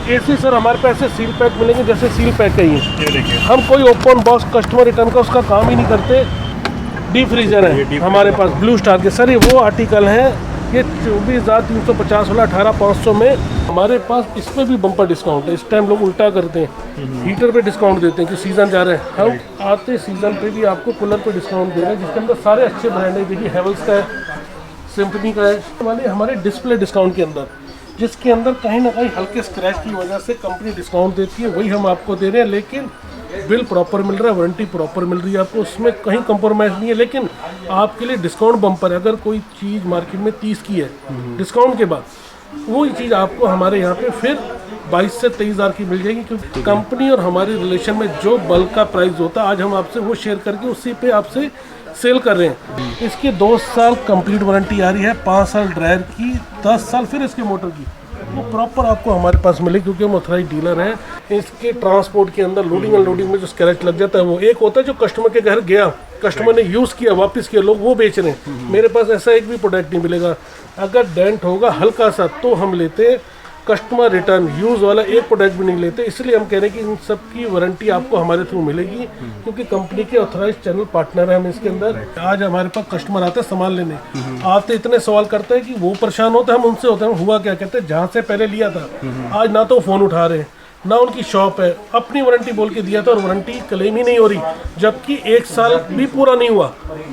AC sir हमारे पास ऐसे seal pack मिलेंगे जैसे सील पैक है ये देखिए, हम कोई ओपन बॉक्स कस्टमर रिटर्न का उसका काम ही नहीं करते। डीप फ्रीजर है हमारे पास ब्लू स्टार के सर, ये वो आर्टिकल है, ये 24,350 वाला 18,500 में हमारे पास। इसमें भी बम्पर डिस्काउंट है। इस टाइम लोग उल्टा करते हैं, हीटर पे डिस्काउंट देते हैं कि सीज़न जा रहे हैं। हम आते सीज़न पे भी आपको कूलर पे डिस्काउंट दे रहे हैं, जिसके अंदर सारे अच्छे ब्रांड है। देखिए हेवल्स का है, सिम्फनी का है, वाले हमारे डिस्प्ले डिस्काउंट के अंदर, जिसके अंदर कहीं ना कहीं हल्के स्क्रैच की वजह से कंपनी डिस्काउंट देती है, वही हम आपको दे रहे हैं। लेकिन बिल प्रॉपर मिल रहा है, वारंटी प्रॉपर मिल रही है आपको, उसमें कहीं कंप्रोमाइज़ नहीं है। लेकिन आपके लिए डिस्काउंट बम्पर है। अगर कोई चीज़ मार्केट में 30 की है डिस्काउंट के बाद, वही चीज़ आपको हमारे यहाँ पे फिर 22 से 23,000 की मिल जाएगी। क्योंकि कंपनी और हमारे रिलेशन में जो बल्क का प्राइस होता है, आज हम आपसे वो शेयर करके उसी पे आपसे सेल कर रहे हैं। इसकी 2 साल कंप्लीट वारंटी आ रही है, 5 साल ड्रायर की, 10 साल फिर इसके मोटर की, वो प्रॉपर आपको हमारे पास मिलेगी क्योंकि हम ऑथराइज डीलर हैं। इसके ट्रांसपोर्ट के अंदर लोडिंग अनलोडिंग में जो स्क्रैच लग जाता है, वो एक होता है जो कस्टमर के घर गया, कस्टमर ने यूज़ किया, वापस किया, लोग वो बेच रहे हैं। मेरे पास ऐसा एक भी प्रोडक्ट नहीं मिलेगा। अगर डेंट होगा हल्का सा तो हम लेते हैं, कस्टमर रिटर्न यूज़ वाला एक प्रोडक्ट भी नहीं लेते। इसलिए हम कह रहे हैं कि इन सब की वारंटी आपको हमारे थ्रू मिलेगी, क्योंकि कंपनी के ऑथराइज चैनल पार्टनर हैं हम इसके अंदर। आज हमारे पास कस्टमर आते हैं सामान लेने, आते इतने सवाल करते हैं कि वो परेशान होते हैं, हम उनसे होते हैं हुआ क्या, कहते हैं जहाँ से पहले लिया था आज ना तो फ़ोन उठा रहे हैं, ना उनकी शॉप है, अपनी वारंटी बोल के दिया था और वारंटी क्लेम ही नहीं हो रही, जबकि 1 साल भी पूरा नहीं हुआ।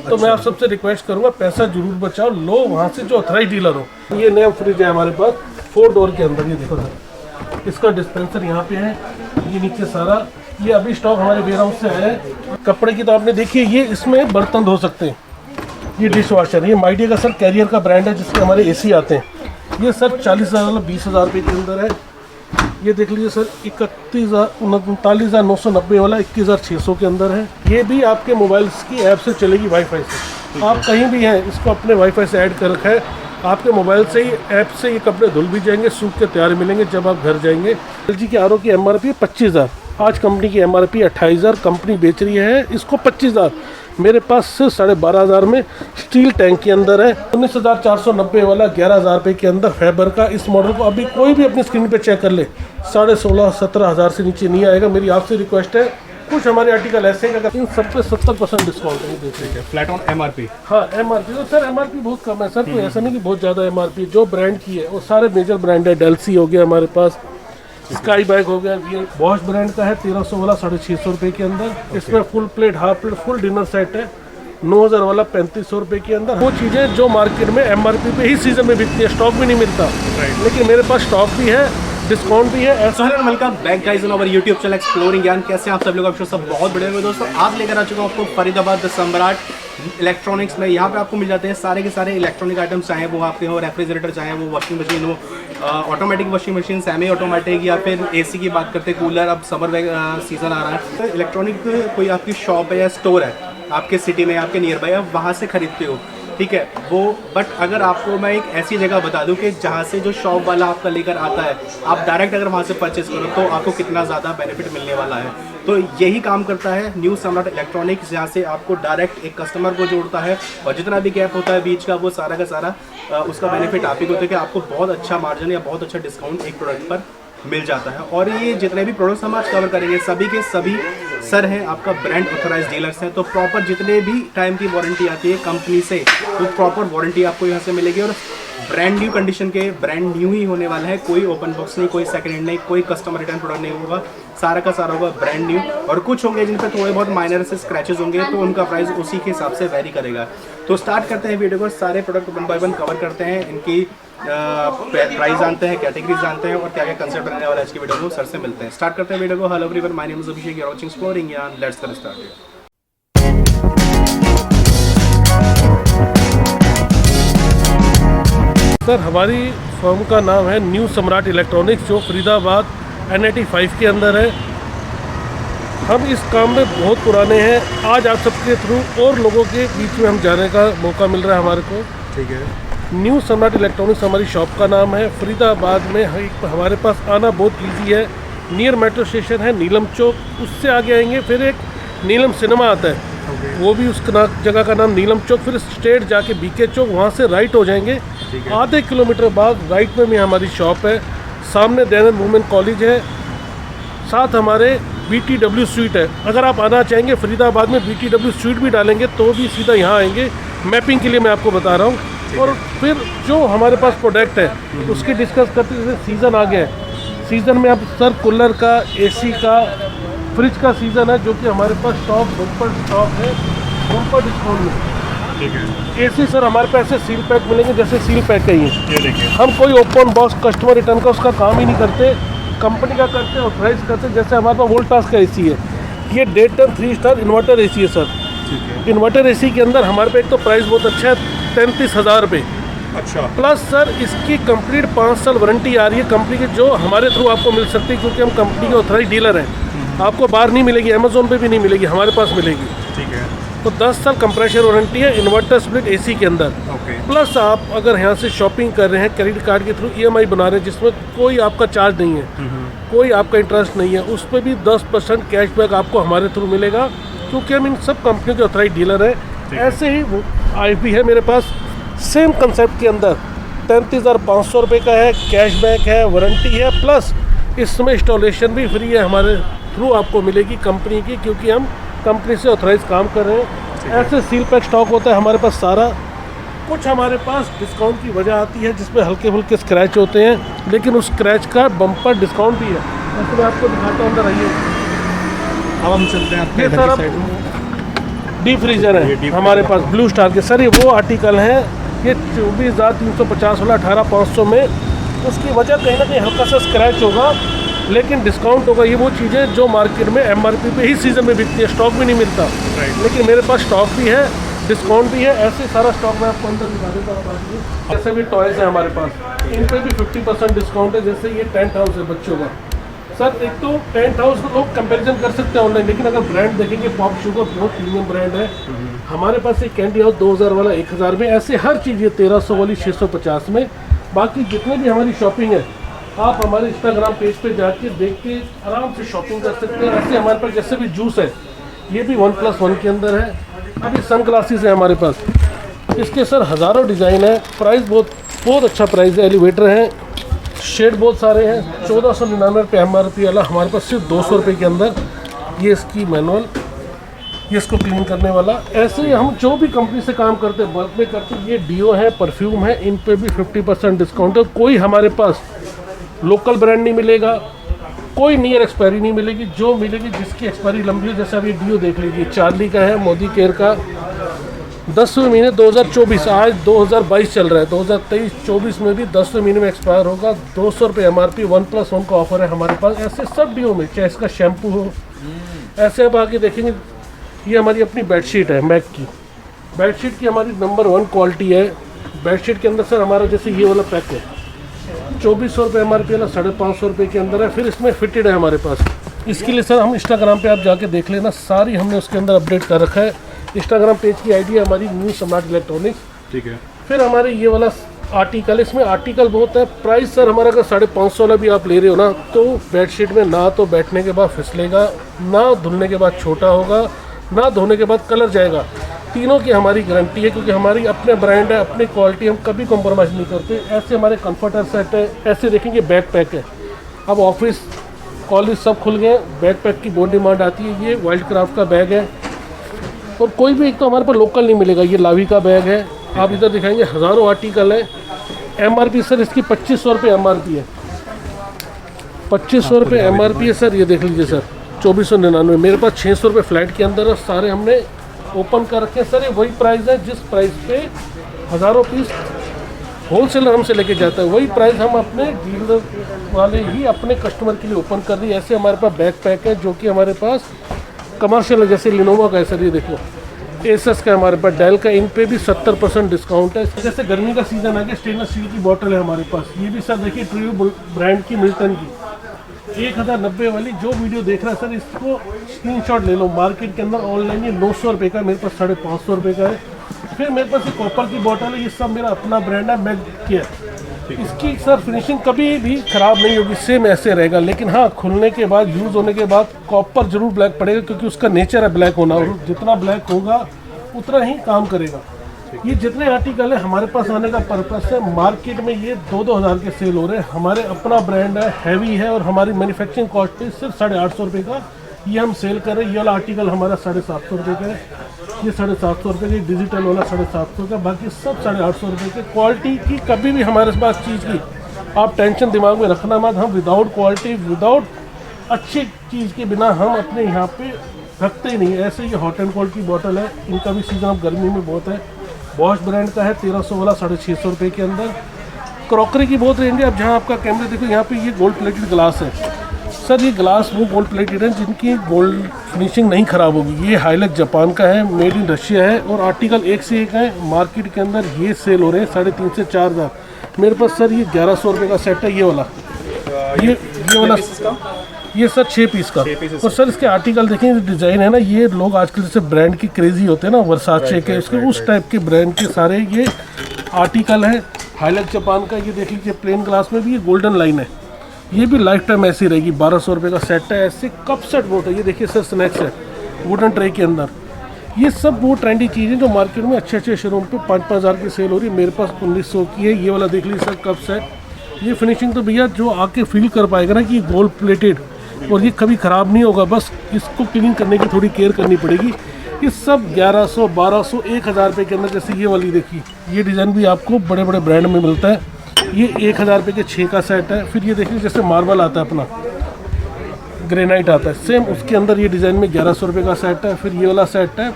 तो मैं आप सबसे रिक्वेस्ट करूंगा, पैसा जरूर बचाओ, लो वहाँ से जो ऑथराइज डीलर हो। ये नया फ्रिज है हमारे पास 4 डोर के अंदर, ये देखो सर, इसका डिस्पेंसर यहाँ पे है, ये नीचे सारा, ये अभी स्टॉक हमारे वेयर हाउस से आया है। कपड़े की तो आपने देखी, ये इसमें बर्तन धो सकते हैं। ये डिश वॉशर, ये माइडिया का सर कैरियर का ब्रांड है, जिसके हमारे AC आते हैं। ये सर 40,000 वाला 20,000 रुपये के अंदर है। ये देख लीजिए सर 39,990 वाला 21,600 के अंदर है। ये भी आपके मोबाइल्स की ऐप से चलेगी, वाईफाई से। आप कहीं भी हैं, इसको अपने वाईफाई से ऐड कर रखा है, आपके मोबाइल से ही ऐप से ये कपड़े धुल भी जाएंगे, सूख के तैयार मिलेंगे जब आप घर जाएंगे। LG की RO की MRP 25,000, आज कंपनी की MRP 28,000, कंपनी बेच रही है इसको 25,000। मेरे पास सिर्फ 12,500 में स्टील टैंक के अंदर है। 19,490 वाला 11,000 रुपये के अंदर फैबर का। इस मॉडल को अभी कोई भी अपनी स्क्रीन पे चेक कर ले, 16,500-17,000 से नीचे नहीं आएगा। मेरी आपसे रिक्वेस्ट है, कुछ हमारे आर्टिकल ऐसे हैं अगर इन सब पे 70% डिस्काउंट है, देखिए फ्लैट ऑन MRP। हाँ MRP तो सर MRP बहुत कम है सर, कोई ऐसा नहीं कि बहुत ज़्यादा MRP। जो ब्रांड की है वो सारे मेजर ब्रांड है। डेल्सी हो गया हमारे पास, स्काई बैग हो गया, ये बॉश ब्रांड का है 1,300 वाला 650 रुपये के अंदर। इसमें full plate, half plate, full dinner set है 9,000 वाला 3,500 रुपये के अंदर। वो चीज़ें जो मार्केट में MRP पे ही सीजन में बिकती है, स्टॉक भी नहीं मिलता, लेकिन मेरे पास स्टॉक भी है, डिस्काउंट भी है। ऐसा welcome back guys on our YouTube channel exploring Gyan. कैसे आप सब लोग? आप सब बहुत बढ़िया हुए दोस्तों। आज लेकर आ चुका हूँ आपको फरीदाबाद सम्राट इलेक्ट्रॉनिक्स में। यहाँ पे आपको मिल जाते हैं सारे के सारे इलेक्ट्रॉनिक आइटम्स, चाहे वो आपके हो रेफ्रिजरेटर, चाहे वो वॉशिंग मशीन हो, automatic washing machine, semi automatic, या फिर AC की बात करते हैं, कूलर। अब समर सीजन आ रहा है, तो इलेक्ट्रॉनिक कोई आपकी शॉप है या स्टोर है आपके सिटी में, आपके नियर बाय, आप वहाँ से खरीदते हो, ठीक है वो। बट अगर आपको मैं एक ऐसी जगह बता दूं कि जहाँ से जो शॉप वाला आपका लेकर आता है, आप डायरेक्ट अगर वहाँ से परचेस करो तो आपको कितना ज़्यादा बेनिफिट मिलने वाला है। तो यही काम करता है न्यू सम्राट इलेक्ट्रॉनिक्स, जहाँ से आपको डायरेक्ट एक कस्टमर को जोड़ता है, और जितना भी गैप होता है बीच का, वो सारा का सारा उसका बेनिफिट आप ही को होता है कि आपको बहुत अच्छा मार्जिन या बहुत अच्छा डिस्काउंट एक प्रोडक्ट पर मिल जाता है। और ये जितने भी प्रोडक्ट्स हम आज कवर करेंगे, सभी के सभी सर हैं आपका ब्रांड ऑथराइज डीलर्स हैं। तो प्रॉपर जितने भी टाइम की वारंटी आती है कंपनी से, वो प्रॉपर वारंटी आपको यहाँ से मिलेगी, और ब्रांड न्यू कंडीशन के, ब्रांड न्यू ही होने वाला है। कोई ओपन बॉक्स नहीं, कोई सेकंड हैंड नहीं, कोई कस्टमर रिटर्न प्रोडक्ट नहीं होगा, सारा का सारा होगा ब्रांड न्यू। और कुछ होंगे जिन पे थोड़े बहुत माइनर से स्क्रैचेस होंगे, तो उनका प्राइस उसी के हिसाब से वेरी करेगा। तो स्टार्ट करते हैं वीडियो को, सारे product one by one cover करते हैं, इनकी प्राइस जानते हैं, कैटेगरीज जानते हैं, और क्या क्या कंसेप्ट रहने वाला है आज की वीडियो को सर से मिलते हैं। स्टार्ट करते हैं वीडियो को। Hello everyone, my name is Abhishek, you are watching exploring Gyan. Let's get started. Sir हमारी फर्म का नाम है न्यू सम्राट इलेक्ट्रॉनिक्स, जो फरीदाबाद NIT 5 के अंदर है। हम इस काम में बहुत पुराने हैं, आज आप सबके थ्रू और लोगों के बीच में हम जाने का मौका मिल रहा है हमारे को, ठीक है। न्यू सम्राट इलेक्ट्रॉनिक्स हमारी शॉप का नाम है। फरीदाबाद में हमारे पास आना बहुत ईजी है, नियर मेट्रो स्टेशन है नीलम चौक, उससे आगे आएंगे फिर एक नीलम सिनेमा आता है, वो भी उस जगह का नाम नीलम चौक। फिर स्ट्रेट जाके BK चौक, वहाँ से राइट हो जाएंगे, आधे किलोमीटर बाद राइट में भी हमारी शॉप है। सामने दयानंद वुमेन कॉलेज है, साथ हमारे BTW स्वीट है। अगर आप आना चाहेंगे फरीदाबाद में BTW स्वीट भी डालेंगे तो भी सीधा यहाँ आएंगे। मैपिंग के लिए मैं आपको बता रहा हूँ। और फिर जो हमारे पास प्रोडक्ट है उसकी डिस्कस करते जैसे सीज़न आ गया है, सीज़न में अब सर कूलर का, AC का, फ्रिज का सीज़न है, जो कि हमारे पास बम्पर स्टॉक है, बम्पर डिस्काउंट में। ठीक है। AC सर हमारे पास ऐसे सील पैक मिलेंगे जैसे सील पैक का ही है। ये देखिए, हम कोई ओपन बॉक्स कस्टमर रिटर्न का उसका काम ही नहीं करते, कंपनी का करते हैं, ऑथराइज करते हैं। जैसे हमारे पास वोल्टास का AC है, ये 1.5 टन 3 स्टार इन्वर्टर AC है सर। ठीक है। इन्वर्टर AC के अंदर हमारे पे एक तो प्राइस बहुत अच्छा है, 33,000 रुपये। अच्छा। प्लस सर इसकी कंप्लीट 5 साल वारंटी आ रही है कंपनी की, जो हमारे थ्रू आपको मिल सकती है, क्योंकि हम कंपनी के ऑथराइज डीलर हैं। आपको बाहर नहीं मिलेगी, अमेजोन पे भी नहीं मिलेगी, हमारे पास मिलेगी। ठीक है। तो 10 साल कंप्रेशर वारंटी है इन्वर्टर स्प्लिट AC के अंदर। ओके। प्लस आप अगर यहाँ से शॉपिंग कर रहे हैं, क्रेडिट कार्ड के थ्रू EMI बना रहे हैं, जिसमें कोई आपका चार्ज नहीं है, कोई आपका इंटरेस्ट नहीं है, उस पर भी 10% कैशबैक आपको हमारे थ्रू मिलेगा, क्योंकि हम इन सब कंपनियों के ऑथराइज डीलर हैं। ऐसे ही वो IFB है मेरे पास, सेम कंसेप्ट के अंदर 33,500 रुपये का है, कैशबैक है, वारंटी है, प्लस इसमें इंस्टॉलेशन भी फ्री है, हमारे थ्रू आपको मिलेगी कंपनी की, क्योंकि हम कंपनी से ऑथराइज काम कर रहे हैं। ऐसे सील पैक स्टॉक होता है हमारे पास सारा कुछ। हमारे पास डिस्काउंट की वजह आती है जिसमें हल्के फुल्के स्क्रैच होते हैं, लेकिन उस स्क्रैच का बम्पर डिस्काउंट भी है। ऐसे मैं आपको दिखाता हूँ, अंदर आइए। अब हम चलते हैं आपके ये इधर सर की साइड में। डीप फ्रीजर ये है deep हमारे पास ब्लू स्टार के सर। ये वो आर्टिकल हैं, ये 24,350 वाला 18,500 में। उसकी वजह कहीं ना कहीं हल्का सा स्क्रैच होगा, लेकिन डिस्काउंट होगा। ये वो चीज़ें जो मार्केट में MRP पे ही सीज़न में बिकती है, स्टॉक भी नहीं मिलता, लेकिन मेरे पास स्टॉक भी है, डिस्काउंट भी है। ऐसे सारा स्टॉक मैं आपको अंदर दिखा देता हूँ। जैसे भी टॉयज़ हैं हमारे पास, इन पे भी 50% डिस्काउंट है। जैसे ये टेंट हाउस है बच्चों का सर। एक तो टेंट हाउस को लोग कंपैरिजन कर सकते हैं ऑनलाइन, लेकिन अगर ब्रांड देखेंगे पॉप शुगर बहुत प्रीमियम ब्रांड है। हमारे पास एक कैंडी हाउस 2,000 वाला 1,000 में, ऐसे हर चीज़। ये 1,300 वाली 650 में। बाकी जितने भी हमारी शॉपिंग है, आप हमारे इंस्टाग्राम पेज पे जाके देख के आराम से शॉपिंग कर सकते हैं। ऐसे हमारे पास जैसे भी जूस है, ये भी 1+1 के अंदर है। अभी सन ग्लासेस है हमारे पास, इसके सर हज़ारों डिज़ाइन है। प्राइस बहुत अच्छा प्राइस है। एलिवेटर हैं, शेड बहुत सारे हैं। 1499 रुपये MRP वाला हमारे पास सिर्फ 200 रुपये के अंदर। ये इसकी मैनुअल, ये इसको क्लीन करने वाला। ऐसे ही हम जो भी कंपनी से काम करते हैं, बल्क में करते हैं। ये डीओ है, परफ्यूम है, इन पे भी 50% डिस्काउंट है। कोई हमारे पास लोकल ब्रांड नहीं मिलेगा, कोई नियर एक्सपायरी नहीं मिलेगी। जो मिलेगी जिसकी एक्सपायरी लंबी हो, जैसे अभी डीओ देख लीजिए, चार्ली का है, मोदी केयर का, 10वें महीने 2024, आज 2022 चल रहा है, 2023-24 में भी 10वें महीने में एक्सपायर होगा। 200 रुपये MRP, 1+1 का ऑफर है हमारे पास। ऐसे सब डीओ में, चाहे इसका शैम्पू हो। ऐसे अब आगे देखेंगे, ये हमारी अपनी बेडशीट है, मैक की बेडशीट की हमारी नंबर 1 क्वालिटी है। बेडशीट के अंदर सर हमारा जैसे ये वाला पैक है, 2400 रुपये MRP वाला 550 रुपये के अंदर है। फिर इसमें फिटेड है हमारे पास। इसके लिए सर हम इंस्टाग्राम पे आप जाके देख लेना, सारी हमने उसके अंदर अपडेट कर रखा है। इंस्टाग्राम पेज की ID है हमारी न्यू सम्राट इलेक्ट्रॉनिक्स। ठीक है। फिर हमारे ये वाला आर्टिकल, इसमें आर्टिकल बहुत है। प्राइस सर हमारा अगर 550 वाला भी आप ले रहे हो ना, तो बेडशीट में ना तो बैठने के बाद फिसलेगा, ना धुलने के बाद छोटा होगा, ना धोने के बाद कलर जाएगा। तीनों की हमारी गारंटी है, क्योंकि हमारी अपने ब्रांड है, अपनी क्वालिटी, हम कभी कॉम्प्रोमाइज़ नहीं करते। ऐसे हमारे कंफर्टर सेट है। ऐसे देखेंगे बैक पैक है। अब ऑफिस कॉलेज सब खुल गए, बैक पैक की बहुत डिमांड आती है। ये वाइल्ड क्राफ्ट का बैग है, और कोई भी एक तो हमारे पास लोकल नहीं मिलेगा। ये लावी का बैग है। आप इधर दिखाएंगे, हज़ारों आर्टिकल है। MRP सर इसकी 2500 रुपये MRP है, 2500 रुपये MRP है सर। ये देख लीजिए सर, 2499। मेरे पास 600 रुपये फ्लैट के अंदर है। सारे हमने ओपन कर रखे हैं सर। ये वही प्राइस है जिस प्राइस पे हज़ारों पीस होलसेलर हमसे लेके जाता है, वही प्राइस हम अपने डीलर वाले ही अपने कस्टमर के लिए ओपन कर रही है। ऐसे हमारे पास बैक पैक है जो कि हमारे पास कमर्शियल है, जैसे लिनोवा का है सर। ये देखो, एसएस का हमारे पास, डेल का, इन पे भी 70% डिस्काउंट है। जैसे गर्मी का सीज़न आ गया, स्टेनलेस स्टील की बोतल है हमारे पास। ये भी सर देखिए, ट्रू ब्रांड की, मिल्टन की, 1090 वाली। जो वीडियो देख रहा है सर, इसको स्क्रीनशॉट ले लो। मार्केट के अंदर ऑनलाइन ये 900 रुपये का, मेरे पास 550 रुपये का है। फिर मेरे पास ये कॉपर की बोतल है। ये सब मेरा अपना ब्रांड है, मैग केयर। इसकी सर फिनिशिंग कभी भी ख़राब नहीं होगी, सेम ऐसे रहेगा। लेकिन हाँ, खुलने के बाद, यूज़ होने के बाद कॉपर जरूर ब्लैक पड़ेगा, क्योंकि उसका नेचर है ब्लैक होना, और जितना ब्लैक होगा उतना ही काम करेगा। ये जितने आर्टिकल है हमारे पास आने का पर्पस है, मार्केट में ये 2-2 हज़ार के सेल हो रहे हैं। हमारे अपना ब्रांड है, हैवी है, और हमारी मैन्युफैक्चरिंग कॉस्ट पे सिर्फ 850 रुपये का ये हम सेल कर रहे हैं। ये वाला आर्टिकल हमारा 750 रुपये का है, ये 750 रुपये का, डिजिटल वाला 750 का, बाकी सब 850 रुपये के। क्वालिटी की कभी भी हमारे पास चीज़ की आप टेंशन दिमाग में रखना मत। हम विदाउट क्वालिटी, विदाउट अच्छी चीज़ के बिना हम अपने यहाँ पे रखते ही नहीं। ऐसे ये हॉट एंड कोल्ड की बोतल है, इनका भी सीज़न अब गर्मी में बहुत है। बॉश ब्रांड का है, 1300 वाला 650 रुपये के अंदर। क्रॉकरी की बहुत रेंज है। अब जहाँ आपका कैमरा देखो, यहाँ पे ये गोल्ड प्लेटेड ग्लास है सर। ये ग्लास वो गोल्ड प्लेटेड है जिनकी गोल्ड फिनिशिंग नहीं ख़राब होगी। ये हाइलैक जापान का है, मेड इन रशिया है, और आर्टिकल एक से एक है। मार्केट के अंदर ये सेल हो रहे हैं 350 से 4000। मेरे पास सर ये 1100 रुपये का सेट है। ये वाला वाला ये सर 6 पीस का। और सर इसके आर्टिकल देखें, डिज़ाइन है ना, ये लोग आजकल जैसे ब्रांड की क्रेजी होते हैं ना, वर्साचे के, उसके उस टाइप के ब्रांड के सारे ये आर्टिकल हैं। हाइलैक जापान का ये देख लीजिए, प्लेन ग्लास में भी ये गोल्डन लाइन है। ये भी लाइफ टाइम ऐसी रहेगी। 1200 रुपये का सेट है। ऐसे कप सेट बोट है। ये देखिए सर, स्नैक्स है वुडन ट्रे के अंदर। ये सब वो ट्रेंडी चीज़ें जो मार्केट में अच्छे शोरूम पे 5-5 हज़ार की सेल हो रही है, मेरे पास 1900 की है। ये वाला देख लीजिए सर, कप सेट। ये फिनिशिंग तो भैया जो आके फील कर पाएगा ना कि ये गोल्ड प्लेटेड और ये कभी ख़राब नहीं होगा, बस इसको क्लीन करने की थोड़ी केयर करनी पड़ेगी। ये सब 1100, 1200, 1000 रुपये के अंदर। जैसे ये वाली देखिए, ये डिज़ाइन भी आपको बड़े बड़े ब्रांड में मिलता है। ये 1000 रुपये के 6 का सेट है। फिर ये देखिए, जैसे मार्बल आता है अपना, ग्रेनाइट आता है सेम, उसके अंदर ये डिज़ाइन में 1100 रुपये का सेट है। फिर ये वाला सेट है।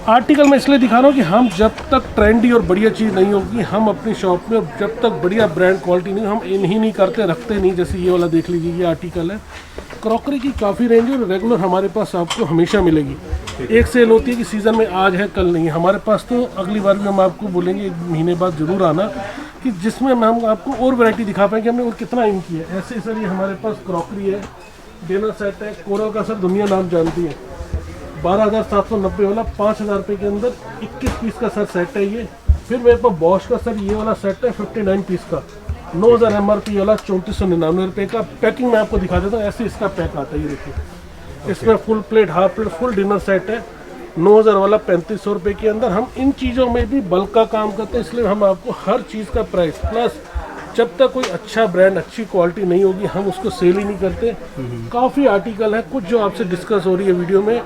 आर्टिकल मैं इसलिए दिखा रहा हूँ कि हम जब तक ट्रेंडी और बढ़िया चीज़ नहीं होगी, हम अपनी शॉप में जब तक बढ़िया ब्रांड क्वालिटी नहीं, हम इन्हीं नहीं करते, रखते नहीं। जैसे ये वाला देख लीजिए, ये आर्टिकल है। क्रॉकरी की काफ़ी रेंज है और रेगुलर हमारे पास आपको हमेशा मिलेगी। एक सेल होती है कि सीज़न में आज है कल नहीं है। हमारे पास तो अगली बार भी हम आपको बोलेंगे 1 महीने बाद ज़रूर आना, कि जिसमें हम आपको और वैरायटी दिखा पाएँ कि हमने और कितना इन की है। ऐसे सर ये हमारे पास क्रॉकरी है, डिनर सेट है। कोरल का सर दुनिया नाम जानती है, 12,790 वाला 5000 रुपये के अंदर 21 पीस का सर सेट है ये। फिर मेरे पास बॉश का सर ये वाला सेट है 59 पीस का, 9000 MRP वाला 3499 रुपये का। पैकिंग मैं आपको दिखा देता हूँ, ऐसे इसका पैक आता है। ये देखिए, इसमें full plate, half plate, full dinner set है। 9000 वाला 3500 रुपये के अंदर। हम इन चीज़ों में भी बल्क का काम करते हैं, इसलिए हम आपको हर चीज़ का प्राइस प्लस, जब तक कोई अच्छा ब्रांड, अच्छी क्वालिटी नहीं होगी, हम उसको सेल ही नहीं करते। काफ़ी आर्टिकल है, कुछ जो आपसे डिस्कस हो रही है वीडियो में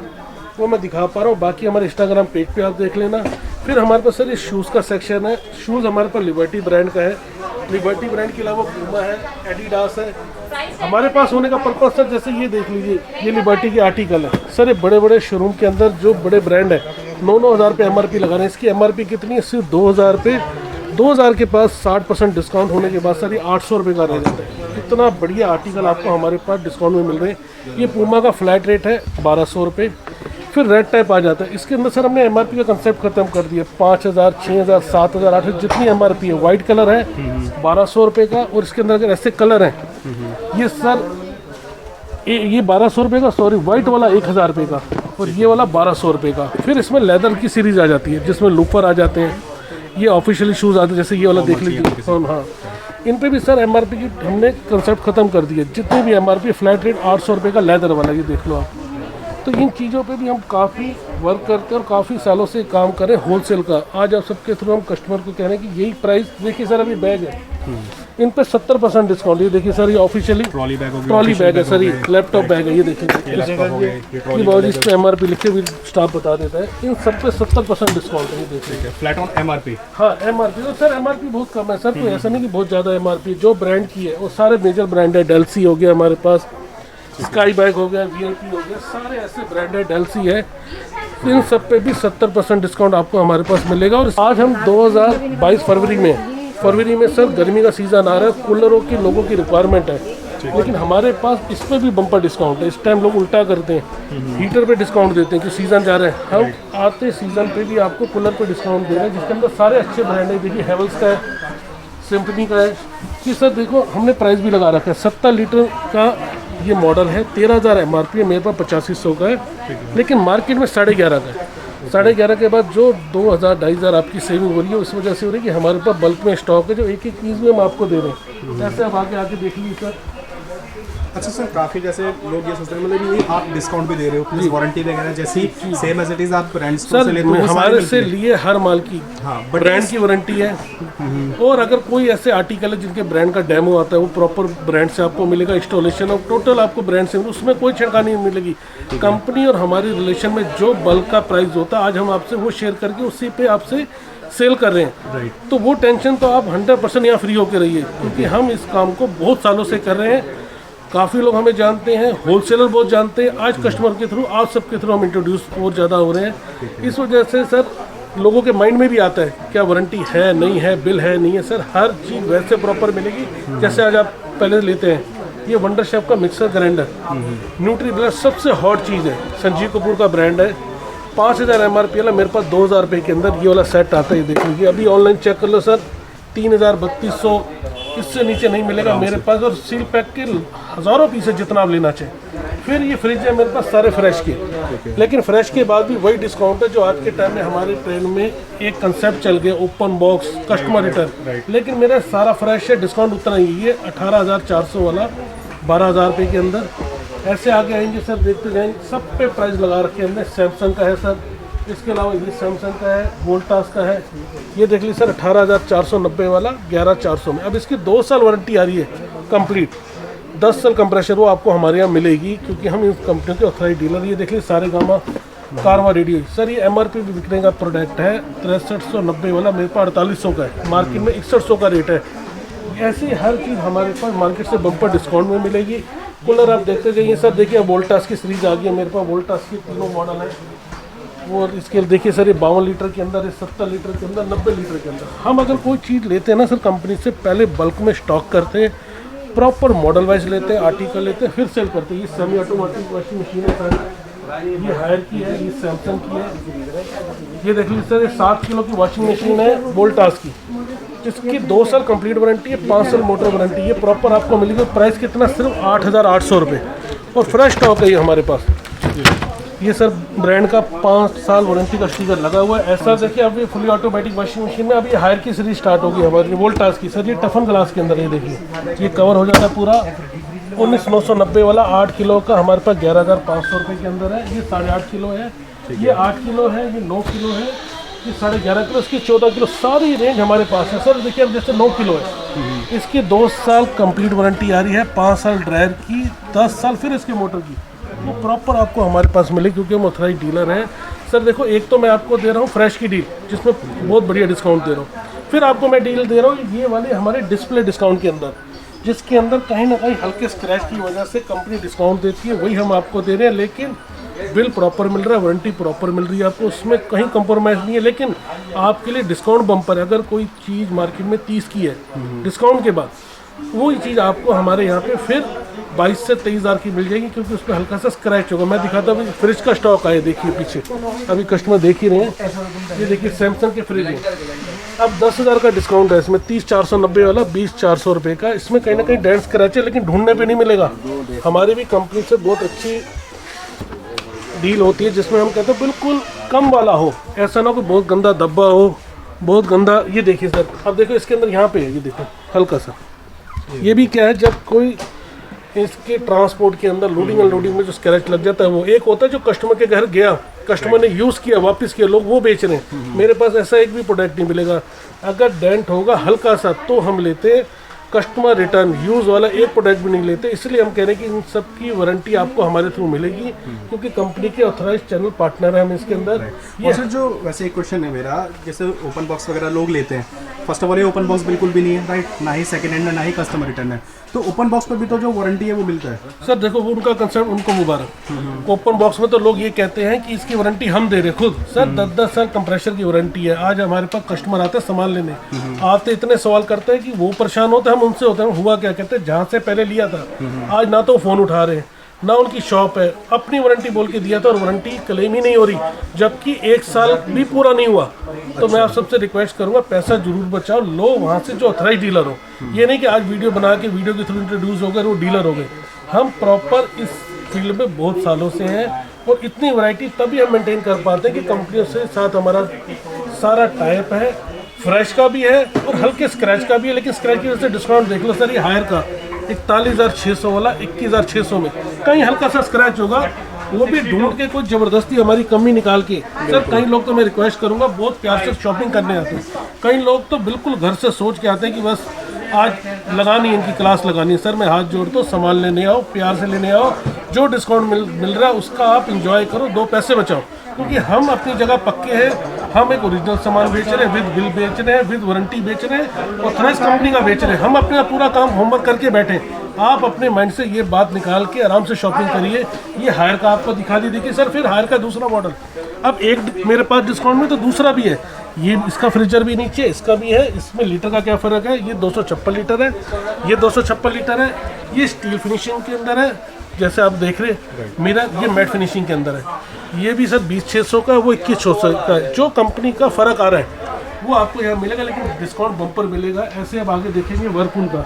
वो मैं दिखा पा रहा हूँ, बाकी हमारे इंस्टाग्राम पेज पे आप देख लेना। फिर हमारे पास सर ये शूज़ का सेक्शन है। शूज़ हमारे पास लिबर्टी ब्रांड का है। लिबर्टी ब्रांड के अलावा पूमा है, एडिडास है। हमारे पास होने का पर्पस सर, जैसे ये देख लीजिए, ये लिबर्टी के आर्टिकल है सर। ये बड़े बड़े शोरूम के अंदर जो बड़े ब्रांड है 9-9 हज़ार रुपये MRP लगा रहे हैं। इसकी MRP कितनी है? सिर्फ 2000 रुपये। 2000 के पास 60% डिस्काउंट होने के बाद सर ये 800 रुपये का रह जाता है। इतना बढ़िया आर्टिकल आपको हमारे पास डिस्काउंट में मिल रहे हैं। ये पूमा का फ्लैट रेट है 1200 रुपये। फिर रेड टाइप आ जाता है। इसके अंदर सर हमने MRP का कंसेप्ट खत्म कर दिया। 5000, 6000, 7000, 8000 जितनी MRP है। वाइट कलर है 1200 रुपये का, और इसके अंदर अगर ऐसे कलर हैं, ये सर ये 1200 रुपये का, सॉरी, वाइट वाला 1000 रुपये का, और ये वाला 1200 रुपये का। फिर इसमें लेदर की सीरीज़ आ जाती है जिसमें लूफर आ जाते हैं। ये ऑफिशियली शूज़ आते हैं, जैसे ये वाला देख लीजिए। हाँ, इन पे भी सर MRP की हमने कंसेप्ट ख़त्म कर दिया। जितनी भी MRP, फ्लैट रेट 800 रुपये का लेदर वाला, ये देख लो आप। तो इन चीज़ों पे भी हम काफ़ी वर्क करते हैं और काफ़ी सालों से काम करें होलसेल का। आज आप सबके थ्रू हम कस्टमर को कह रहे हैं कि यही प्राइस। देखिए सर, अभी बैग है, इन पे 70% डिस्काउंट। ये देखिए सर, ये ऑफिशियली ट्रॉली बैग है सर, ये लैपटॉप बैग है। ये देखिए, ये बहुत इस पर MRP लिखे भी स्टाफ बता देता है। इन सब पे 70% डिस्काउंट है। ये देखिए, फ्लैट ऑन MRP। हाँ, MRP तो सर MRP बहुत कम है सर, कोई ऐसा नहीं कि बहुत ज़्यादा MRP। जो ब्रांड की है वो सारे मेजर ब्रांड है। डेल्सी हो गया हमारे पास, स्काई बैग हो गया, VIP हो गया, सारे ऐसे ब्रांड है। डेल्सी है। इन सब पे भी 70% डिस्काउंट आपको हमारे पास मिलेगा। और आज हम 2022 फरवरी में सर गर्मी का सीज़न आ रहा है, कूलरों की लोगों की रिक्वायरमेंट है, लेकिन हमारे पास इस पर भी बम्पर डिस्काउंट है। इस टाइम लोग उल्टा करते हैं, हीटर पे डिस्काउंट देते हैं कि सीज़न जा रहे हैं। हम आते सीज़न पे भी आपको कूलर पे डिस्काउंट दे रहे हैं, जिसके अंदर सारे अच्छे ब्रांड है। देखिए, हेवल्स का है, सिम्फनी का है। कि सर देखो, हमने प्राइस भी लगा रखा है। 70 लीटर का ये मॉडल है, 13,000 MRP है। मेरे पास 8500 का है, लेकिन मार्केट में 11,500 का है। 11,500 के बाद जो 2000, 2500 आपकी सेविंग हो रही है, उस वजह से हो रही है कि हमारे पास बल्क में स्टॉक है, जो एक एक पीस में हम आपको दे रहे हैं। ऐसे आप आगे देख लीजिए सर। अच्छा सर, काफ़ी जैसे लोग ये सोचते हैं मतलब ये आप डिस्काउंट भी दे रहे हो प्लस वारंटी वगैरह जैसी सेम एज इट इज़ आप ब्रांड्स से लेते हो हमारे से लिए हर माल की ब्रांड की वारंटी है। और अगर कोई ऐसे आर्टिकल है जिनके ब्रांड का डेमो आता है वो प्रॉपर ब्रांड से आपको मिलेगा, इंस्टॉलेशन और टोटल आपको ब्रांड से, उसमें कोई छिड़कानी नहीं मिलेगी। कंपनी और हमारी रिलेशन में जो बल्क का प्राइस होता है आज हम आपसे वो शेयर करके उसी पे आपसे सेल कर रहे हैं। तो वो टेंशन तो आप 100% यहाँ फ्री होकर रहिए, क्योंकि हम इस काम को बहुत सालों से कर रहे हैं। काफ़ी लोग हमें जानते हैं, होलसेलर बहुत जानते हैं। आज कस्टमर के थ्रू, आप सबके थ्रू हम इंट्रोड्यूस और ज़्यादा हो रहे हैं। इस वजह से सर लोगों के माइंड में भी आता है क्या वारंटी है नहीं है, बिल है नहीं है। सर हर चीज़ वैसे प्रॉपर मिलेगी जैसे आज आप पहले लेते हैं। ये वंडर शेफ का मिक्सर ग्राइंडर न्यूट्री ब्लेंडर सबसे हॉट चीज़ है, संजीव कपूर का ब्रांड है। 5000 MRP वाला मेरे पास 2000 रुपये के अंदर ये वाला सेट आता है। देख लीजिए, अभी ऑनलाइन चेक कर लो सर, 3000-3200, इससे नीचे नहीं मिलेगा मेरे पास। और सील पैक के हज़ारों पीस है जितना आप लेना चाहिए। फिर ये फ्रिज है मेरे पास सारे फ्रेश के, लेकिन फ्रेश के बाद भी वही डिस्काउंट है जो आज के टाइम में हमारे ट्रेंड में एक कंसेप्ट चल गया, ओपन बॉक्स कस्टमर रिटर्न। लेकिन मेरा सारा फ्रेश है, डिस्काउंट उतना ही है। 18,400 वाला 12,000 रुपये के अंदर। ऐसे आगे आएंगे सर, देखते जाएंगे, सब पे प्राइस लगा रखे हमने। सैमसंग का है सर, इसके अलावा ये सैमसंग का है, वोल्टास का है। ये देख लीजिए सर 18,490 वाला 11,400 में। अब इसकी 2 साल वारंटी आ रही है कंप्लीट। 10 साल कंप्रेशर वो आपको हमारे यहाँ मिलेगी, क्योंकि हम इन कंपनियों के ऑथराइज डीलर। ये देख लीजिए सारे गामा कारवा रेडियो सर, ये MRP भी बिकने का प्रोडक्ट है। 6390 वाला मेरे पास 4800 का है, मार्केट में 6100 का रेट है। ऐसी हर चीज़ हमारे पास मार्केट से बम्पर डिस्काउंट में मिलेगी। कूलर आप देखते जाइए सर, देखिए वोल्टास की सीरीज आ गई है मेरे पास। वोल्टास की 3 मॉडल है। और इसके देखिए सर, ये 52 लीटर के अंदर है, 70 लीटर के अंदर, 90 लीटर के अंदर। हम अगर कोई चीज़ लेते हैं ना सर कंपनी से, पहले बल्क में स्टॉक करते हैं, प्रॉपर मॉडल वाइज लेते हैं, आर्टिकल लेते हैं, फिर सेल करते हैं। ये सेमी ऑटोमेटिक वॉशिंग मशीन है सर, ये हायर की है, ये सैमसंग की है। ये देख लीजिए सर, ये 7 किलो की वॉशिंग मशीन है वोल्टास की। इसकी 2 साल कंप्लीट वारंटी है, 5 साल मोटर वारंटी है। प्रॉपर आपको मिलेगी। प्राइस कितना, सिर्फ 8,800 रुपये। और फ्रेश स्टॉक है ये हमारे पास। ये सर ब्रांड का 5 साल वारंटी का स्टिकर लगा हुआ है। ऐसा देखिए, अभी फुली ऑटोमेटिक वॉशिंग मशीन में अभी हायर की सीरीज स्टार्ट होगी हमारी वोल्टास की सर। ये टफन ग्लास के अंदर, ये देखिए ये कवर हो जाता है पूरा। 19,990 वाला 8 किलो का हमारे पास 11,500 रुपये के अंदर है। ये 8.5 किलो है, ये 8 किलो है, ये 9 किलो है, ये 11.5 किलो, इसकी 14 किलो, सारी रेंज हमारे पास है सर। देखिए अब जैसे 9 किलो है, इसकी 2 साल कंप्लीट वारंटी आ रही है, 5 साल ड्रायर की, 10 साल फिर इसके मोटर की। वो प्रॉपर आपको हमारे पास मिले, क्योंकि हम ऑथराइज डीलर हैं सर। देखो, एक तो मैं आपको दे रहा हूँ फ्रेश की डील, जिसमें बहुत बढ़िया डिस्काउंट दे रहा हूँ। फिर आपको मैं डील दे रहा हूँ ये वाले हमारे डिस्प्ले डिस्काउंट के अंदर, जिसके अंदर कहीं ना कहीं हल्के स्क्रैच की वजह से कंपनी डिस्काउंट देती है, वही हम आपको दे रहे हैं। लेकिन बिल प्रॉपर मिल रहा है, वारंटी प्रॉपर मिल रही है आपको, उसमें कहीं कंप्रोमाइज़ नहीं है। लेकिन आपके लिए डिस्काउंट बम्पर है। अगर कोई चीज़ मार्केट में 30 की है डिस्काउंट के बाद, वही चीज़ आपको हमारे यहाँ पे फिर 22 से 23,000 की मिल जाएगी, क्योंकि उसमें हल्का सा स्क्रैच होगा। मैं दिखाता हूँ, फ्रिज का स्टॉक आया देखिए पीछे, अभी कस्टमर देख ही रहे हैं। ये देखिए सैमसंग के फ्रिज में अब 10,000 का डिस्काउंट है इसमें। 30,490 वाला 20,400 रुपये का। इसमें कहीं ना कहीं डेंट स्क्रैच है, लेकिन ढूंढने पे नहीं मिलेगा। हमारी भी कंपनी से बहुत अच्छी डील होती है, जिसमें हम कहते हैं बिल्कुल कम वाला हो, ऐसा ना हो कि बहुत गंदा डब्बा हो, बहुत गंदा। ये देखिए सर, अब देखो इसके अंदर यहाँ पे है, ये देखो हल्का सा। ये भी क्या है, जब कोई इसके ट्रांसपोर्ट के अंदर लोडिंग अनलोडिंग में जो स्क्रैच लग जाता है, वो एक होता है जो कस्टमर के घर गया, कस्टमर ने यूज़ किया, वापस किया, लोग वो बेच रहे हैं। मेरे पास ऐसा एक भी प्रोडक्ट नहीं मिलेगा। अगर डेंट होगा हल्का सा तो हम लेते हैं, कस्टमर रिटर्न यूज़ वाला एक प्रोडक्ट भी नहीं लेते। इसलिए हम कह रहे हैं कि इन सब की वारंटी आपको हमारे थ्रू मिलेगी, क्योंकि कंपनी के ऑथराइज चैनल पार्टनर हैं हम इसके अंदर। ये सर जो वैसे एक क्वेश्चन है मेरा, जैसे ओपन बॉक्स वगैरह लोग लेते हैं, फर्स्ट ऑफ ऑल ये ओपन बॉक्स बिल्कुल भी नहीं है, राइट, ना ही सेकंड हैंड है, ना ही कस्टमर रिटर्न है। तो ओपन बॉक्स पर भी तो जो वारंटी है वो मिलता है सर। देखो, वो उनका कंसेप्ट, उनको मुबारक। ओपन बॉक्स में तो लोग ये कहते हैं कि इसकी वारंटी हम दे रहे खुद। सर 10-10 साल कंप्रेशर की वारंटी है। आज हमारे पास कस्टमर आते हैं सामान लेने, आते इतने सवाल करते हैं कि वो परेशान होते हैं, हम उनसे होते हैं हुआ क्या, कहते हैं जहाँ से पहले लिया था आज ना तो फ़ोन उठा रहे हैं, ना उनकी शॉप है, अपनी वारंटी बोल के दिया था और वारंटी क्लेम ही नहीं हो रही, जबकि 1 साल भी पूरा नहीं हुआ। तो मैं आप सबसे रिक्वेस्ट करूंगा, पैसा जरूर बचाओ, लो वहाँ से जो ऑथराइज डीलर हो। ये नहीं कि आज वीडियो बना के वीडियो के थ्रू इंट्रोड्यूस हो गए वो डीलर हो गए। हम प्रॉपर इस फील्ड में बहुत सालों से हैं, और इतनी वैरायटी तभी हम मेंटेन कर पाते हैं कि कंपनियों से साथ हमारा सारा टाइप है। फ्रेश का भी है और हल्के स्क्रैच का भी है, लेकिन स्क्रैच की वजह से डिस्काउंट देख लो सर। ये हायर का 41,600 वाला 21,600 में। कहीं हल्का सा स्क्रैच होगा, वो भी ढूंढ के कुछ ज़बरदस्ती हमारी कमी निकाल के। सर कई लोग तो मैं रिक्वेस्ट करूंगा बहुत प्यार से शॉपिंग करने आते हैं, कई लोग तो बिल्कुल घर से सोच के आते हैं कि बस आज लगानी इनकी क्लास लगानी है। सर मैं हाथ जोड़ता हूँ, सामान लेने आओ, प्यार से लेने आओ, जो डिस्काउंट मिल रहा है उसका आप इंजॉय करो, 2 पैसे बचाओ। क्योंकि हम अपनी जगह पक्के हैं, हम एक ओरिजिनल सामान बेच रहे हैं, विद बिल बेच रहे हैं, विद वारंटी बेच रहे हैं, और थ्रेस कंपनी का बेच रहे हैं। हम अपना पूरा काम होमवर्क करके बैठे। आप अपने माइंड से ये बात निकाल के आराम से शॉपिंग करिए। ये हायर का आपको दिखा दी, देखिए सर, फिर हायर का दूसरा मॉडल। अब एक मेरे पास डिस्काउंट में तो दूसरा भी है, ये इसका फ्रीजर भी नीचे, इसका भी है। इसमें लीटर का क्या फ़र्क है, ये 256 लीटर है, ये 256 लीटर है। ये स्टील फिनिशिंग के अंदर है, जैसे आप देख रहे हैं। मेरा ये मैट फिनिशिंग के अंदर है। ये भी सर 20,600 का, वो 21,600 का है। जो कंपनी का फ़र्क आ रहा है वो आपको यहाँ मिलेगा, लेकिन डिस्काउंट बम्पर मिलेगा। ऐसे अब आगे देखेंगे वर्लपूल का।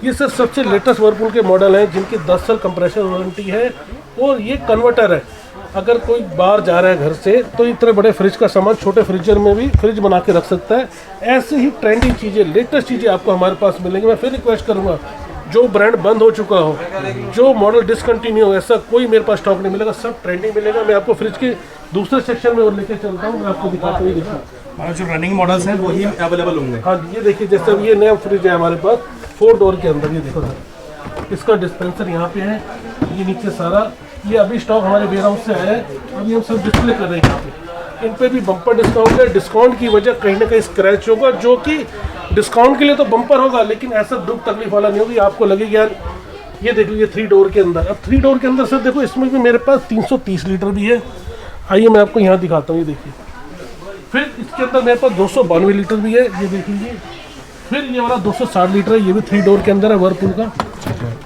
ये सर सबसे लेटेस्ट वर्लपूल के मॉडल हैं जिनकी 10 साल कंप्रेसर वारंटी है, और ये कन्वर्टर है। अगर कोई बाहर जा रहा है घर से तो इतने बड़े फ्रिज का सामान छोटे फ्रीजर में भी फ्रिज बना के रख सकता है। ऐसे ही ट्रेंडिंग चीज़ें, लेटेस्ट चीज़ें आपको हमारे पास मिलेंगी। मैं फिर रिक्वेस्ट करूँगा, जो ब्रांड बंद हो चुका हो, जो मॉडल डिसकंटिन्यू हो, ऐसा कोई मेरे पास स्टॉक नहीं मिलेगा, सब ट्रेंडिंग मिलेगा। मैं आपको फ्रिज के दूसरे सेक्शन में और लेके चलता हूँ, मैं आपको दिखाता हूँ। देखिए जो रनिंग मॉडल्स हैं वही अवेलेबल होंगे। हाँ ये देखिए, जैसे अब ये नया फ्रिज है हमारे पास 4 डोर के अंदर। ये देखो सर, इसका डिस्पेंसर यहाँ पे है, ये नीचे सारा, ये अभी स्टॉक हमारे वेयर हाउस से आया है, अभी हम सब डिस्प्ले कर रहे हैं यहाँ पे। इन पे भी बम्पर डिस्काउंट है। डिस्काउंट की वजह कहीं ना कहीं स्क्रैच होगा, जो कि डिस्काउंट के लिए तो बम्पर होगा, लेकिन ऐसा दुख तकलीफ वाला नहीं होगी। आपको लगेगा यार ये देख लीजिए 3 डोर के अंदर। अब 3 डोर के अंदर सर देखो, इसमें भी मेरे पास 330 लीटर भी है। आइए मैं आपको यहाँ दिखाता हूँ, ये देखिए। फिर इसके अंदर मेरे पास 292 लीटर भी है, ये देख लीजिए। फिर ये वाला 260 लीटर है, ये भी 3 डोर के अंदर है, वर्लपूल का।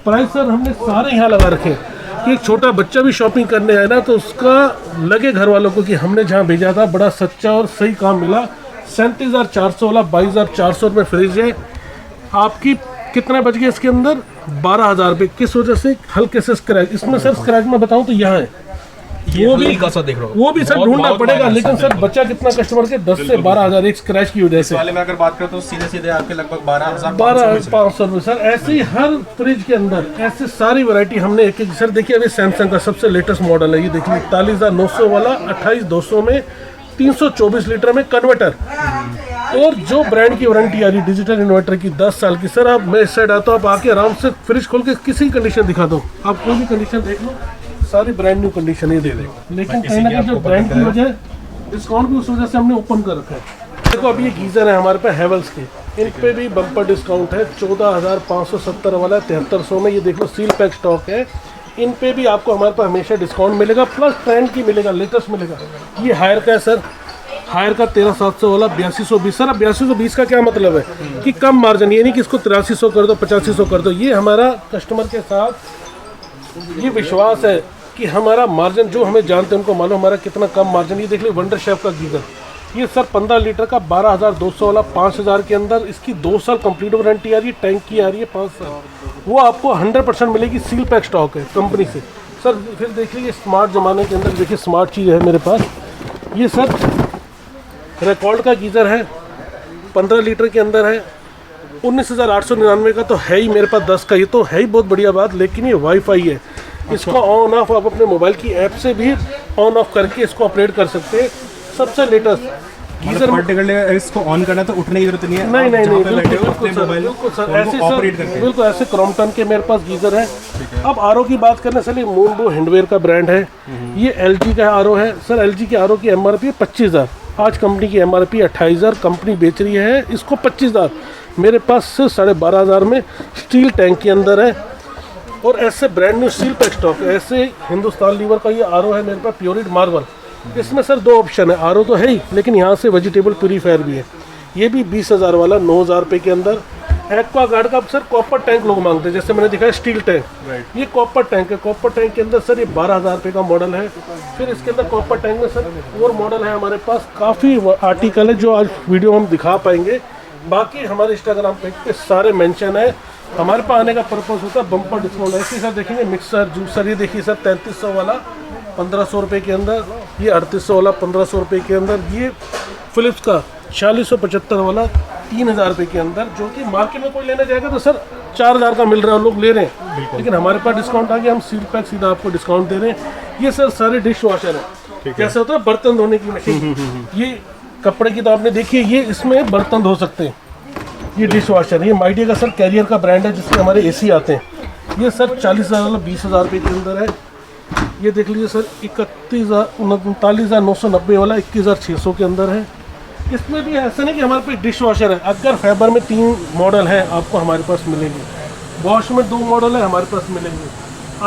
प्राइस सर हमने सारे यहाँ लगा रखे हैं कि एक छोटा बच्चा भी शॉपिंग करने आए ना तो उसका लगे घर वालों को कि हमने जहाँ भेजा था बड़ा सच्चा और सही काम मिला। 37,400 वाला 22,400 रुपये फ्रिज है। आपकी कितना बच गया इसके अंदर, 12,000 रुपये। किस वजह से, हल्के से स्क्रैच। इसमें सर स्क्रैच में बताऊँ तो यहाँ है, वो भी सर ढूंढना पड़ेगा, लेकिन सर बच्चा कितना कस्टमर के 10 से 12,000 एक स्क्रैच की वजह से। वाले में अगर बात करें तो सीधे आपके लगभग 12,500 रुपये सर। ऐसे ही हर फ्रिज के अंदर ऐसे सारी वैरायटी हमने एक एक। सर देखिए अभी सैमसंग का सबसे लेटेस्ट मॉडल है, ये देखिए 41,900 वाला 28,200 में 324 लीटर में कन्वर्टर, और जो ब्रांड की वारंटी आ रही डिजिटल इन्वर्टर की 10 साल की। सर आप मैं इस साइड आता हूँ, आप आके आराम से फ्रिज खोल के किसी कंडीशन दिखा दो, आप कोई भी कंडीशन देख लो, सारी ब्रांड न्यू कंडीशन ही दे देगा। लेकिन कहीं ना कहीं जो ब्रांड की वजह डिस्काउंट भी उस वजह से हमने ओपन कर रखा है। देखो अभी ये गीज़र है हमारे पास हैवेल्स के, इन पे भी बम्पर डिस्काउंट है। 14,570 वाला 7300 में, ये देख लो सील पैक स्टॉक है। इन पे भी आपको हमारे पास हमेशा डिस्काउंट मिलेगा, प्लस ट्रेंड की मिलेगा, लेटेस्ट मिलेगा। ये हायर का है सर, हायर का 13,700 वाला 8220। सर अब 8220 का क्या मतलब है कि कम मार्जिन, ये नहीं कि इसको 8300 कर दो 8500 कर दो। ये हमारा कस्टमर के साथ ये विश्वास है कि हमारा मार्जिन, जो हमें जानते हैं उनको मालूम हमारा कितना कम मार्जिन। ये देख लीजिए वंडर शेफ का गीज़र, ये सर 15 लीटर का 12,200 वाला 5,000 के अंदर। इसकी 2 साल कंप्लीट वारंटी आ रही है, टैंक की आ रही है 5 साल। वो आपको 100% मिलेगी, सील पैक स्टॉक है कंपनी से। सर फिर देख लीजिए स्मार्ट ज़माने के अंदर, देखिए स्मार्ट चीज़ है मेरे पास। ये सर रिकॉर्ड का गीज़र है, 15 लीटर के अंदर है, 19,899 का तो है ही मेरे पास 10 का। ये तो है ही बहुत बढ़िया बात, लेकिन ये वाईफाई है, इसको ऑन ऑफ आप अपने मोबाइल की ऐप से भी ऑन ऑफ करके इसको ऑपरेट कर सकते हैं। सबसे लेटेस्ट गीज़र पर्टिकुलर इसको ऑन करना तो उठने की जरूरत नहीं है। नहीं, बिल्कुल सर ऐसे सर, बिल्कुल ऐसे क्रॉम्पटन के मेरे पास गीज़र है। अब आरओ की बात करने से, मूनबो हैंडवेयर का ब्रांड है। ये एलजी का आरओ है सर। एलजी के आरओ की एमआरपी है 25,000। आज कंपनी की एमआरपी 28,000, कंपनी बेच रही है इसको 25,000। मेरे पास सिर्फ 12,500 में स्टील टैंक के अंदर है, और ऐसे brand new seal pack stock. ऐसे हिंदुस्तान लीवर का ये आरओ है मेरे पास, प्योरिट मार्बल। इसमें सर 2 ऑप्शन है, आरओ तो है ही, लेकिन यहाँ से वेजिटेबल प्यूरीफायर भी है। ये भी 20,000 वाला 9,000 रुपये के अंदर। एक्वा गार्ड का सर कॉपर टैंक लोग मांगते हैं, जैसे मैंने दिखाया स्टील टैंक, ये कॉपर टैंक है। कॉपर टैंक के अंदर सर ये 12,000 रुपये का मॉडल है। फिर इसके अंदर कॉपर टैंक में सर और मॉडल है हमारे पास, काफ़ी आर्टिकल है जो आज वीडियो हम दिखा पाएंगे। बाकी हमारे इंस्टाग्राम पेज पे सारे मेंशन है। हमारे पास आने का पर्पस होता है बम्पर डिस्काउंट। ऐसे सर देखेंगे मिक्सर जूसर, ये देखिए सर 3300 वाला 1,500 रुपये के अंदर, ये 3,800 वाला 1,500 रुपये के अंदर, ये फिलिप्स का 4675 वाला 3,000 रुपये के अंदर, जो कि मार्केट में कोई लेने जाएगा तो सर 4,000 का मिल रहा है, लोग ले रहे हैं, लेकिन हमारे पास डिस्काउंट आ गया, हम सील पैक सीधा आपको डिस्काउंट दे रहे हैं। ये सर सारे डिश वॉशर है, कैसे होता है बर्तन धोने की मशीन, ये कपड़े की तो आपने देखी है, ये इसमें बर्तन धो सकते हैं। ये डिश वॉशर, ये माइडिया का सर कैरियर का ब्रांड है, जिसमें हमारे AC आते हैं। ये सर 40,000 वाला 20,000 रुपये के अंदर है। ये देख लीजिए सर 39,990 वाला 21,600 के अंदर है। इसमें भी ऐसा नहीं कि हमारे पास डिश वॉशर है, अगर फाइबर में 3 मॉडल है आपको हमारे पास मिलेंगे, वॉश में 2 मॉडल है हमारे पास मिलेंगे,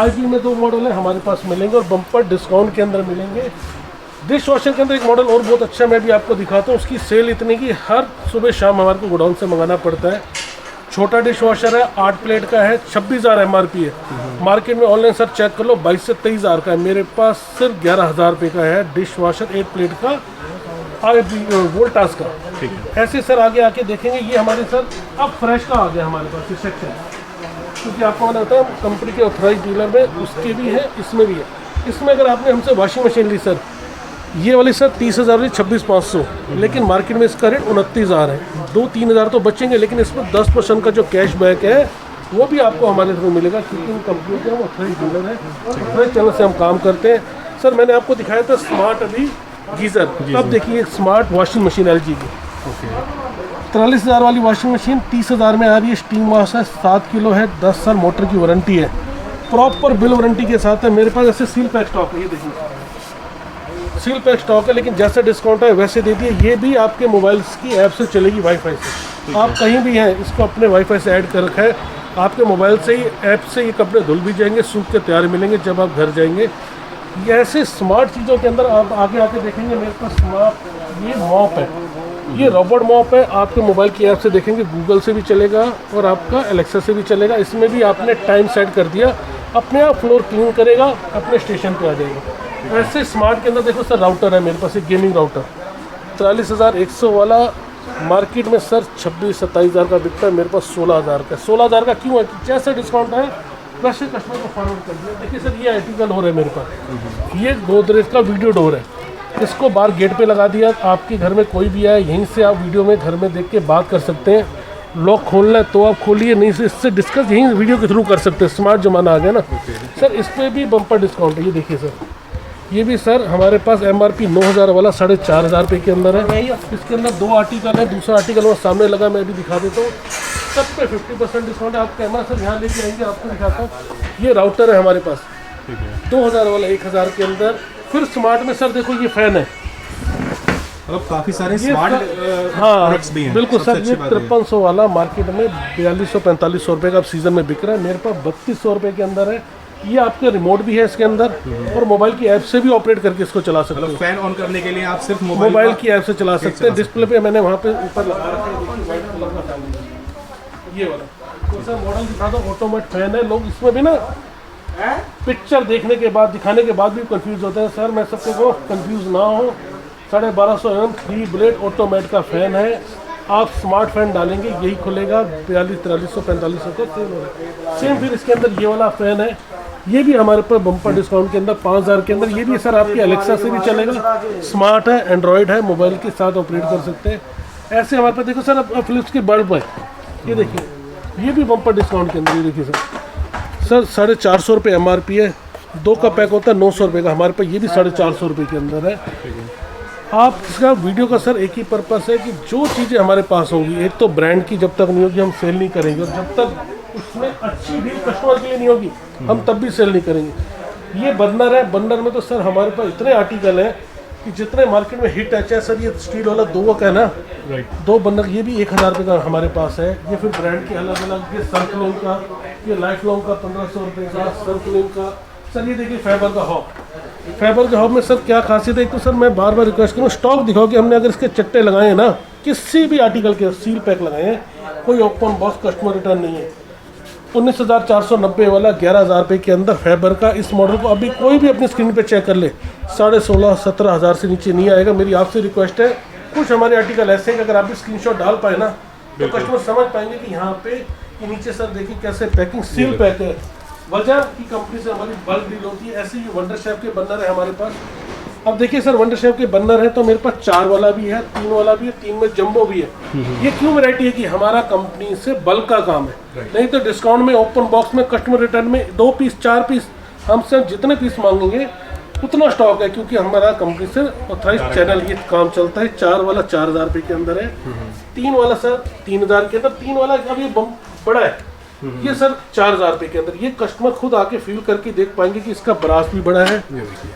IB में 2 मॉडल है हमारे पास मिलेंगे, और बम्पर डिस्काउंट के अंदर मिलेंगे। डिश वॉशर के अंदर एक मॉडल और बहुत अच्छा मैं भी आपको दिखाता हूँ, उसकी सेल इतनी कि हर सुबह शाम हमारे को गोडाउन से मंगाना पड़ता है। छोटा डिश वॉशर है, 8 प्लेट का है, 26,000 MRP है। मार्केट में ऑनलाइन सर चेक कर लो 22 से 23,000 का है, मेरे पास सिर्फ 11,000 रुपये का है डिश वॉशर 8 प्लेट का, वोल्टास का। ठीक है। ऐसे सर आगे आके देखेंगे, ये हमारे सर अब फ्रेश का आ गया हमारे पास ये सेक्शन, क्योंकि आपको मैंने बताया कंपनी के ऑथराइज डीलर में उसके भी है, इसमें भी है। इसमें अगर आपने हमसे वॉशिंग मशीन ली सर, ये वाली सर 30,000 वाली 26,500, लेकिन मार्केट में इसका रेट 29,000 है। 2-3,000 तो बचेंगे, लेकिन इसमें 10% का जो कैश बैक है वो भी आपको हमारे थ्रू मिलेगा, क्योंकि कंपनी के हम ऑथराइज डीलर है, ऑथराइज चैनल से हम काम करते हैं। सर मैंने आपको दिखाया था स्मार्ट अभी गीज़र, अब देखिए स्मार्ट वॉशिंग मशीन LG की 43,000 वाली वॉशिंग मशीन 30,000 में आ रही है। स्टीम वॉश है, 7 किलो है, 10 साल मोटर की वारंटी है, प्रॉपर बिल वारंटी के साथ है। मेरे पास ऐसे सील पैक स्टॉक है, ये देखिए सील पैक स्टॉक है, लेकिन जैसे डिस्काउंट है वैसे दे दिए। ये भी आपके मोबाइल्स की ऐप से चलेगी, वाईफाई से, आप कहीं भी हैं इसको अपने वाईफाई से ऐड कर रखा है, आपके मोबाइल से ही ऐप से ये कपड़े धुल भी जाएंगे, सूख के तैयार मिलेंगे जब आप घर जाएंगे। ये ऐसे स्मार्ट चीज़ों के अंदर आप आगे आके देखेंगे मेरे पास स्मार्ट ये मॉप है, ये रोबोट मॉप है, आपके मोबाइल की ऐप से देखेंगे, गूगल से भी चलेगा और आपका एलेक्सा से भी चलेगा। इसमें भी आपने टाइम सेट कर दिया, अपने आप फ्लोर क्लीन करेगा, अपने स्टेशन पे आ जाएगा। ऐसे स्मार्ट के अंदर देखो सर राउटर है मेरे पास, एक गेमिंग राउटर 43,100 वाला, मार्केट में सर 26-27,000 का बिकता है, मेरे पास 16,000 का। 16,000 का क्यों है? जैसे डिस्काउंट है वैसे कस्टमर को फॉरवर्ड कर दिया। देखिए सर ये आर्टिकल हो रहा है मेरे पास, ये गोदरेज का वीडियो डोर है, इसको बाहर गेट पे लगा दिया, आपके घर में कोई भी आए यहीं से आप वीडियो में घर में देख के बात कर सकते हैं। लॉक खोलना है तो आप खोलिए, नहीं से इससे डिस्कस यहीं वीडियो के थ्रू कर सकते हैं। स्मार्ट ज़माना आ गया ना सर, इस पर भी बम्पर डिस्काउंट है। ये देखिए सर, ये भी सर हमारे पास MRP 9,000 वाला 4,500 रुपये के अंदर है। इसके अंदर 2 आर्टिकल है, दूसरा आर्टिकल वो सामने लगा, मैं भी दिखा देता हूँ। सब पे 50% डिस्काउंट है। आप कैमरा सर यहाँ लेके आएंगे, आपको दिखाता हूँ। ये राउटर है हमारे पास 2,000 वाला 1,000 के अंदर। फिर स्मार्ट में सर देखो ये फ़ैन है, मतलब काफ़ी सारे स्मार्ट प्रोडक्ट्स भी हैं। बिल्कुल सर, ये 5300 वाला मार्केट में 4200-4500 रुपये का अब सीज़न में बिक रहा है, मेरे पास 3200 रुपये के अंदर है। ये आपके रिमोट भी है इसके अंदर, और मोबाइल की ऐप से भी ऑपरेट करके इसको चला सकते हैं। फैन ऑन करने के लिए आप सिर्फ मोबाइल की ऐप से चला सकते हैं। डिस्प्ले पे मैंने वहाँ पे ऊपर लगा रखा है, वाइट कलर का फैन है ये वाला। तो सर मॉडल दिखा दो, ऑटोमेट फैन है। लोग इसमें भी ना पिक्चर देखने के बाद, दिखाने के बाद भी कंफ्यूज होते हैं। सर मैं सबको को कंफ्यूज ना हो, 1250 mm 3 ब्लेड ऑटोमेट का फ़ैन है। आप स्मार्ट फैन डालेंगे यही खुलेगा, 4300-4500 का सेम। फिर इसके अंदर ये वाला फ़ैन है, ये भी हमारे पास बम्पर डिस्काउंट के अंदर 5,000 के अंदर। ये भी सर आपकी एलेक्सा से भी चलेगा, स्मार्ट है, एंड्रॉयड है, मोबाइल के साथ ऑपरेट कर सकते हैं। ऐसे हमारे पास देखो सर अब फिलिप्स की बल्ब है, ये देखिए ये भी बम्पर डिस्काउंट के अंदर। ये देखिए सर 450 रुपये MRP है, 2 का पैक होता है 900 रुपये का, हमारे पास ये भी 450 रुपये के अंदर है। आप इसका वीडियो का सर एक ही पर्पस है कि जो चीज़ें हमारे पास होंगी, एक तो ब्रांड की जब तक नहीं होगी हम सेल नहीं करेंगे, और जब तक उसमें अच्छी डील कस्टमर के लिए नहीं होगी हम तब भी सेल नहीं करेंगे। ये बर्नर है, बर्नर में तो सर हमारे पास इतने आर्टिकल हैं कि जितने मार्केट में हिट है, चाहे सर ये स्टील वाला 2 का है ना, 2 बर्नर, ये भी 1,000 रुपये का हमारे पास है। ये फिर ब्रांड के अलग अलग, ये सर्कुलम का, ये लाइफ लॉन्ग का 1500 रुपये का, सर्कुलम का। सर ये देखिए फाइबर का हॉब, फाइबर के हॉब में सर क्या खासियत है? एक तो सर मैं बार बार रिक्वेस्ट करूँ, स्टॉक दिखाओ कि हमने अगर इसके चट्टे लगाए हैं ना, किसी भी आर्टिकल के सील पैक लगाए हैं, कोई ओपन बॉक्स कस्टमर रिटर्न नहीं है। 19,490 वाला 11,000 रुपये के अंदर फाइबर का, इस मॉडल को अभी कोई भी अपनी स्क्रीन पे चेक कर ले, 16,500-17,000 से नीचे नहीं आएगा। मेरी आपसे रिक्वेस्ट है, कुछ हमारे आर्टिकल ऐसे हैं कि अगर आप भी स्क्रीनशॉट डाल पाए ना तो कस्टमर समझ पाएंगे कि यहाँ पे ये नीचे सर देखिए कैसे पैकिंग सील पैक है। वजह की कंपनी से हमारी बल्क डील होती है। ऐसे ही वंडर शेफ के बर्नर है हमारे पास, अब देखिए सर, वंडर शेफ के बर्नर है तो मेरे पास 4 वाला भी है, 3 वाला भी है, 3 में जंबो भी है। ये क्यों वैरायटी है कि हमारा कंपनी से बल्क का काम है। नहीं तो डिस्काउंट में, ओपन बॉक्स में, कस्टमर रिटर्न में 2 पीस 4 पीस हमसे जितने पीस मांगेंगे उतना स्टॉक है, क्योंकि हमारा कंपनी से ऑथराइज चैनल ये काम चलता है। 4 वाला 4000 रुपये के अंदर है, 3 वाला सर 3000 के अंदर, 3 वाला अब ये बड़ा है, ये सर 4000 रुपये के अंदर। ये कस्टमर खुद आके फील करके देख पाएंगे कि इसका ब्रास भी बड़ा है,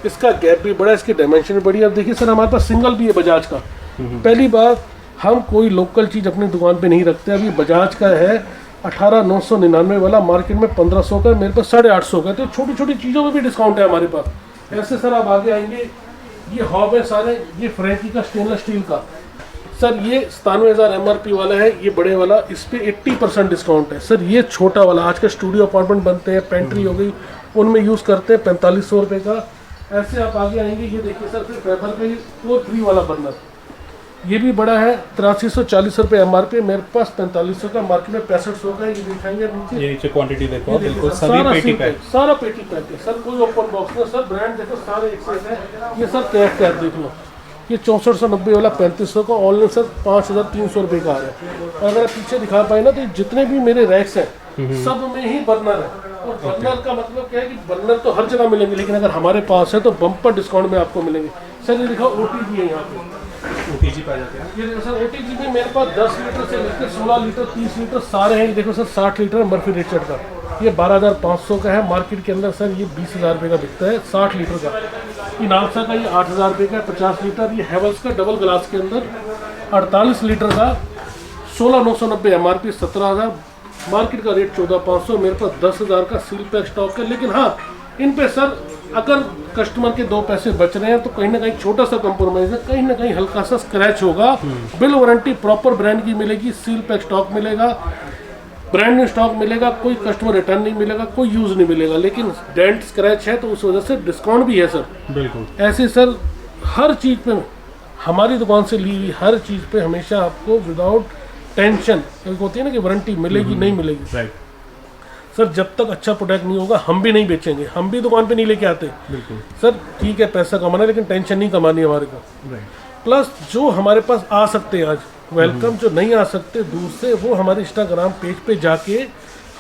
इसका गैप भी बड़ा है, इसकी डायमेंशन भी बड़ी है। अब देखिए सर, हमारे पास सिंगल भी है बजाज का। पहली बात, हम कोई लोकल चीज़ अपनी दुकान पे नहीं रखते। अभी बजाज का है 18,999 वाला, मार्केट में 1500 का, मेरे पास 850 का। तो छोटी छोटी चीज़ों में भी डिस्काउंट है हमारे पास। ऐसे सर आप आगे आएंगे, ये हॉब है सारे, ये फ्रैंकी का स्टेनलेस स्टील का सर, ये 97,000 MRP वाला है। ये बड़े वाला, इस पे 80% डिस्काउंट है सर। ये छोटा वाला, आज के स्टूडियो अपार्टमेंट बनते हैं, पेंट्री हो गई, उनमें यूज़ करते हैं, 4500 रुपये का। ऐसे आप आगे आएंगे, ये देखिए सर, फिर पेपर का ये 4-3 वाला बर्नर, ये भी बड़ा है, 8340 रुपये MRP, मेरे पास 4500 का, मार्केट में 6500 का। ये दिखाएंगे नीचे, ये नीचे क्वांटिटी देखो, बिल्कुल सभी पेटी पैक, सारा पेटी पैक है सर, कोई ओपन बॉक्स नहीं सर। ब्रांड देखो सारे एक से है। ये सर कैप देख लो, ये 6490 वाला 3500 का, ऑनलाइन सर 5300 रुपये का आ रहा है। और अगर आप पीछे दिखा पाए ना, तो जितने भी मेरे रैक्स हैं सब में ही बर्नर है। और बर्नर का मतलब क्या है कि बर्नर तो हर जगह मिलेंगे, लेकिन अगर हमारे पास है तो बम्पर डिस्काउंट में आपको मिलेंगे। सर ये दिखाओ, OTG है, यहाँ पे OTG पा जाते हैं। ये देखो सर, OTG में मेरे पास 10 लीटर से लेकर 16 लीटर 30 लीटर सारे हैं। ये देखो सर, 60 लीटर मर्फी रिचर्ड का, ये 12,500 का है। मार्केट के अंदर सर ये 20,000 रुपये का बिकता है 60 लीटर का। इनाक्सा का ये 8,000 रुपये का 50 लीटर। ये हैवेल्स का डबल ग्लास के अंदर 48 लीटर का 16,990 MRP, 17,000। मार्केट का रेट 14,500। मेरे पास 10,000 का सील पैक स्टॉक है। लेकिन हाँ, इन पे सर अगर कस्टमर के 2 पैसे बच रहे हैं तो कहीं ना कहीं छोटा सा कंप्रोमाइज है, कहीं ना कहीं हल्का सा स्क्रैच होगा। बिल वारंटी प्रॉपर ब्रांड की मिलेगी, सील पैक स्टॉक मिलेगा, ब्रांड न्यू स्टॉक मिलेगा, कोई कस्टमर रिटर्न नहीं मिलेगा, कोई यूज़ नहीं मिलेगा। लेकिन डेंट स्क्रैच है तो उस वजह से डिस्काउंट भी है सर। बिल्कुल ऐसे सर हर चीज़ पे, हमारी दुकान से ली हुई हर चीज़ पे हमेशा आपको विदाउट टेंशन, होती है ना कि वारंटी मिलेगी नहीं मिलेगी। राइट सर, जब तक अच्छा प्रोडक्ट नहीं होगा हम भी नहीं बेचेंगे, हम भी दुकान पे नहीं लेके आते। बिल्कुल सर ठीक है, पैसा कमाना है, लेकिन टेंशन नहीं कमानी हमारे को। राइट। प्लस जो हमारे पास आ सकते हैं आज वेलकम, जो नहीं आ सकते दूर से, वो हमारे इंस्टाग्राम पेज पे जाके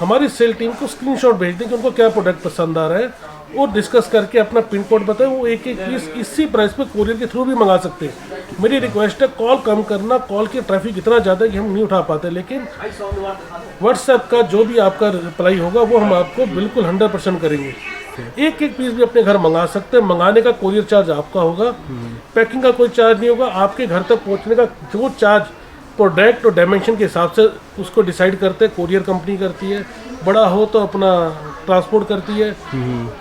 हमारी सेल टीम को स्क्रीनशॉट भेज दें कि उनको क्या प्रोडक्ट पसंद आ रहा है, और डिस्कस करके अपना पिन कोड बताएं। वो एक पीस इसी प्राइस पे कोरियर के थ्रू भी मंगा सकते हैं। मेरी रिक्वेस्ट है, कॉल कम करना, कॉल की ट्रैफिक इतना ज़्यादा है कि हम नहीं उठा पाते। लेकिन व्हाट्सएप का जो भी आपका रिप्लाई होगा वो हम आपको बिल्कुल 100% करेंगे। एक पीस भी अपने घर मंगा सकते हैं। मंगाने का कोरियर चार्ज आपका होगा, पैकिंग का कोई चार्ज नहीं होगा। आपके घर तक पहुंचने का जो चार्ज प्रोडक्ट और डायमेंशन के हिसाब से उसको डिसाइड करते हैं, कोरियर कंपनी करती है। बड़ा हो तो अपना ट्रांसपोर्ट करती है,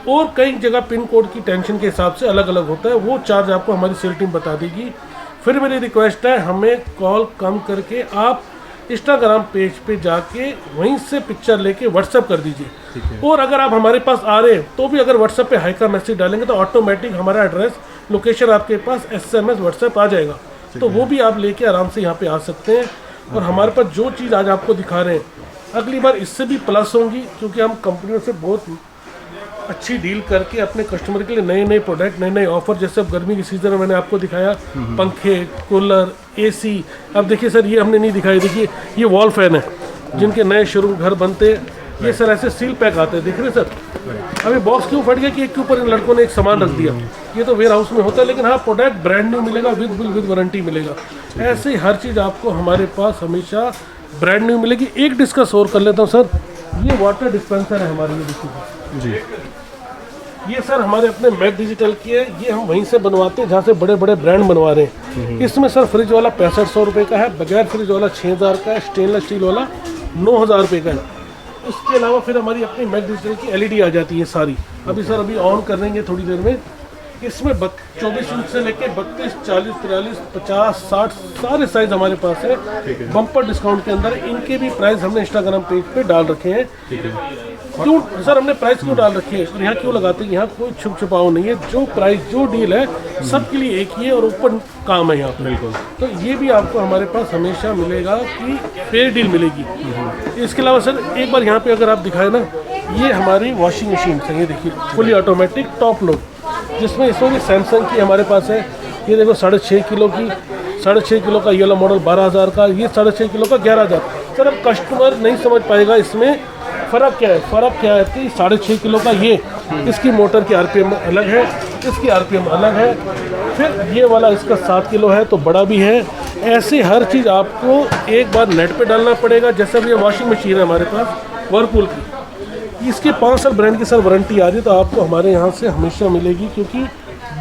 और कई जगह पिन कोड की टेंशन के हिसाब से अलग अलग होता है। वो चार्ज आपको हमारी सेल टीम बता देगी। फिर मेरी रिक्वेस्ट है, हमें कॉल कम करके आप इंस्टाग्राम पेज पे जाके वहीं से पिक्चर लेके व्हाट्सएप कर दीजिए। और अगर आप हमारे पास आ रहे हैं तो भी अगर व्हाट्सएप पे हाई का मैसेज डालेंगे तो ऑटोमेटिक हमारा एड्रेस, लोकेशन आपके पास SMS व्हाट्सएप आ जाएगा। तो वो भी आप लेके आराम से यहाँ पे आ सकते हैं। और हमारे पास जो चीज़ आज आपको दिखा रहे हैं, अगली बार इससे भी प्लस होंगी, क्योंकि हम कंपनियों से बहुत अच्छी डील करके अपने कस्टमर के लिए नए नए प्रोडक्ट, नए नए ऑफर, जैसे अब गर्मी की सीज़न में मैंने आपको दिखाया पंखे, कूलर, AC। अब देखिए सर, ये हमने नहीं दिखाई, देखिए ये वॉल फैन है जिनके नए शोरूम घर बनते हैं। ये सर ऐसे सील पैक आते हैं, देख रहे सर। अभी बॉक्स क्यों फट गया कि एक के ऊपर इन लड़कों ने एक सामान रख दिया। ये तो वेयर हाउस में होता है, लेकिन हाँ प्रोडक्ट ब्रांड न्यू मिलेगा, विद बिल विद वारंटी मिलेगा। ऐसे ही हर चीज़ आपको हमारे पास हमेशा ब्रांड न्यू मिलेगी। एक डिस्कस और कर लेता हूँ सर, ये वाटर डिस्पेंसर है हमारे लिए, देखिए जी। ये सर हमारे अपने मैक डिजिटल की है। ये हम वहीं से बनवाते हैं जहाँ से बड़े बड़े ब्रांड बनवा रहे हैं। इसमें सर फ्रिज वाला 6500 रुपये का है, बगैर फ्रिज वाला 6000 का है, स्टेनलेस स्टील वाला 9000 रुपये का है। उसके अलावा फिर हमारी अपनी मैक डिजिटल की LED आ जाती है सारी। अभी सर अभी ऑन कर देंगे थोड़ी देर में। इसमें 24 इंच से लेके 32, 40, 43, 50, 60 सारे साइज हमारे पास है। बम्पर डिस्काउंट के अंदर इनके भी प्राइस हमने इंस्टाग्राम पेज पे डाल रखे हैं। क्यों सर हमने प्राइस क्यों डाल रखे हैं और यहाँ क्यों लगाते हैं? यहाँ कोई छुप छुपाव नहीं है। जो प्राइस, जो डील है सबके लिए एक ही है और ओपन काम है यहाँ पर। बिल्कुल। तो ये भी आपको हमारे पास हमेशा मिलेगा कि फेयर डील मिलेगी। इसके अलावा सर एक बार यहाँ पे अगर आप दिखाए ना, ये हमारी वॉशिंग मशीन है, ये देखिए फुली ऑटोमेटिक टॉप लोड। जिसमें इसमें भी सैमसंग की हमारे पास है। ये देखो 6.5 किलो की, 6.5 किलो का ये वाला मॉडल 12,000 का, ये 6.5 किलो का 11,000। सर अब कस्टमर नहीं समझ पाएगा इसमें फ़र्क क्या है। फ़र्क क्या है कि 6.5 किलो का ये, इसकी मोटर की आरपीएम अलग है, इसकी आरपीएम अलग है। फिर ये वाला इसका 7 किलो है तो बड़ा भी है। ऐसे हर चीज़ आपको एक बार नेट पे डालना पड़ेगा। जैसे भी ये वॉशिंग मशीन है हमारे पास वर्लपूल की, इसकी 5 साल ब्रांड की सर वारंटी आ रही है, तो आपको हमारे यहाँ से हमेशा मिलेगी, क्योंकि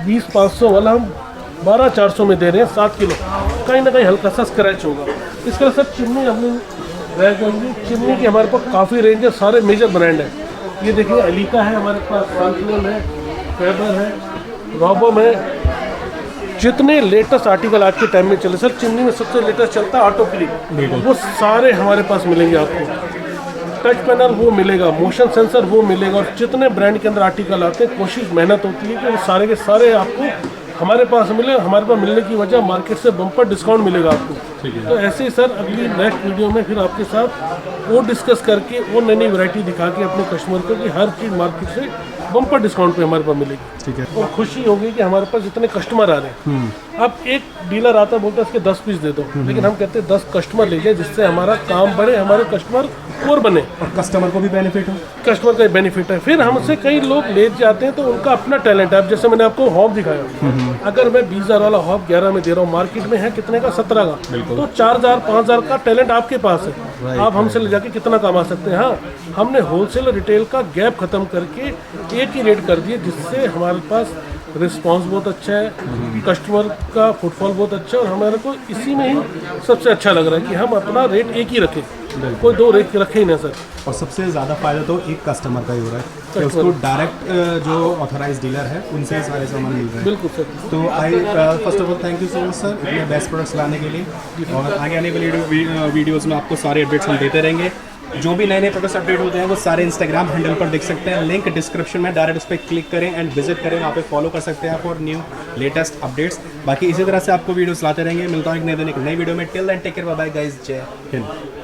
20,500 वाला हम 12,400 में दे रहे हैं 7 किलो। कहीं ना कहीं हल्का सा स्क्रैच होगा। इसके लिए सर चिमनी हमने रह जाएंगी। चिमनी की हमारे पास काफ़ी रेंज है, सारे मेजर ब्रांड है। ये देखिए एलिका है हमारे पास, सनफ्लेम है, फेबर है, रॉबम है। जितने लेटेस्ट आर्टिकल आज के टाइम में चले सर, चिमनी में सबसे लेटेस्ट चलता है ऑटो क्लिक, वो सारे हमारे पास मिलेंगे आपको। टच पैनल वो मिलेगा, मोशन सेंसर वो मिलेगा, और जितने ब्रांड के अंदर आर्टिकल आते हैं कोशिश मेहनत होती है कि वो सारे के सारे आपको हमारे पास मिले। हमारे पास मिलने की वजह मार्केट से बम्पर डिस्काउंट मिलेगा आपको। तो ऐसे ही सर अगली नेक्स्ट वीडियो में फिर आपके साथ वो डिस्कस करके वो नई नई वैरायटी दिखा के अपने कस्टमर को कि हर चीज़ मार्केट से बम्पर डिस्काउंट पे हमारे पास मिलेगी। ठीक है। और खुशी होगी कि हमारे पास जितने कस्टमर आ रहे हैं, अब एक डीलर आता है बोलता है इसके 10 पीस दे दो, लेकिन हम कहते हैं 10 कस्टमर ले जाए, जिससे हमारा काम बढ़े, हमारे कस्टमर और बने और कस्टमर को भी बेनिफिट हो। कस्टमर का बेनिफिट है। फिर हमसे कई लोग ले जाते हैं तो उनका अपना टैलेंट है। अब जैसे मैंने आपको हॉब दिखाया, अगर मैं 20,000 वाला हॉब 11 में दे रहा हूँ, मार्केट में है कितने का 17 का, तो 4,000 5,000 का टैलेंट आपके पास है। आप हमसे ले जाके कितना कमा सकते हैं। हाँ, हमने होलसेल और रिटेल का गैप खत्म करके एक ही रेट कर दिए, जिससे हमारे पास रिस्पांस बहुत अच्छा है, कस्टमर का फुटफॉल बहुत अच्छा है, और हमारे को इसी में ही सबसे अच्छा लग रहा है कि हम अपना रेट एक ही रखें, कोई दो रेट रखे ही ना सर। और सबसे ज़्यादा फायदा तो एक कस्टमर का ही हो रहा है कि उसको डायरेक्ट जो ऑथराइज डीलर है उनसे ही सारे सामान मिल रहे हैं। बिल्कुल सर। तो first of all thank you so much sir इतने बेस्ट प्रोडक्ट्स लाने के लिए, और आगे आने वाली वीडियोज़ में आपको सारे अपडेट्स हम देते रहेंगे। जो भी नए नए प्रोडक्ट्स अपडेट होते हैं वो सारे इंस्टाग्राम हैंडल पर देख सकते हैं, लिंक डिस्क्रिप्शन में, डायरेक्ट उस पर क्लिक करें एंड विजिट करें, वहाँ पे फॉलो कर सकते हैं आप और न्यू लेटेस्ट अपडेट्स। बाकी इसी तरह से आपको वीडियोस लाते रहेंगे। मिलता हूँ एक नए दिन एक नई वीडियो में। Till then take care, bye bye guys, जय हिंद।